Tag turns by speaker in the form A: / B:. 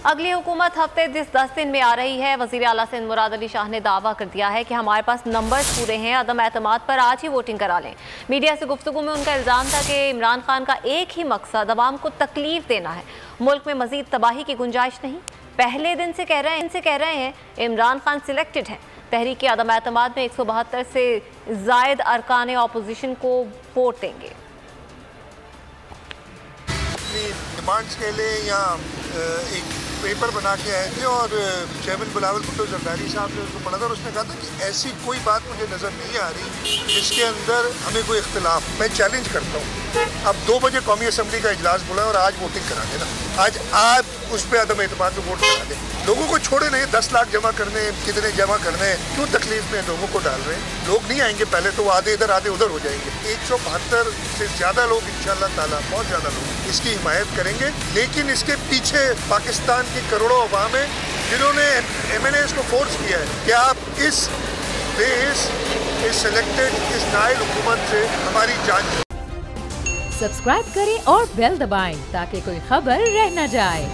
A: अगली हुकूमत हफ्ते 10 दिन में आ रही है। वज़ीर आला सिंध मुराद अली शाह ने दावा कर दिया है कि हमारे पास नंबर्स पूरे हैं, अदम एतमाद पर आज ही वोटिंग करा लें। मीडिया से गुफ्तगू में उनका इल्ज़ाम था कि इमरान खान का एक ही मकसद अवाम को तकलीफ देना है, मुल्क में मजीद तबाही की गुंजाइश नहीं। पहले दिन से कह रहे हैं इमरान खान सिलेक्टेड हैं। तहरीक अदम एतमाद में 172 से जायद अरकान ऑपोजिशन को वोट देंगे।
B: डिमांड्स के लिए या एक पेपर बना के आए थे और चेयरमैन बिलावल भुट्टो जरदारी साहब ने उसको पढ़ा था और उसने कहा था कि ऐसी कोई बात मुझे नज़र नहीं आ रही जिसके अंदर हमें कोई इख्तिलाफ। मैं चैलेंज करता हूँ, अब 2 बजे कौमी असम्बली का इजलास बुला और आज वोटिंग करा देना। आज आप उस पर अदम एतमाद में वोट करा दें। लोगों को छोड़े नहीं, 10 लाख जमा करने, कितने जमा करने, क्यों तकलीफ में लोगों को डाल रहे हैं। लोग नहीं आएंगे, पहले तो आधे इधर आधे उधर हो जाएंगे। 172 से ज़्यादा लोग इंशाअल्लाह ताला, बहुत ज़्यादा लोग इसकी हिमायत करेंगे। लेकिन इसके पीछे पाकिस्तान की करोड़ों अवाम है जिन्होंने MNAs को फोर्स किया है कि आप इस सिलेक्टेड इस नाइल हुकूमत से हमारी जान।
C: सब्सक्राइब करें और बेल दबाएं ताकि कोई खबर रह न जाए।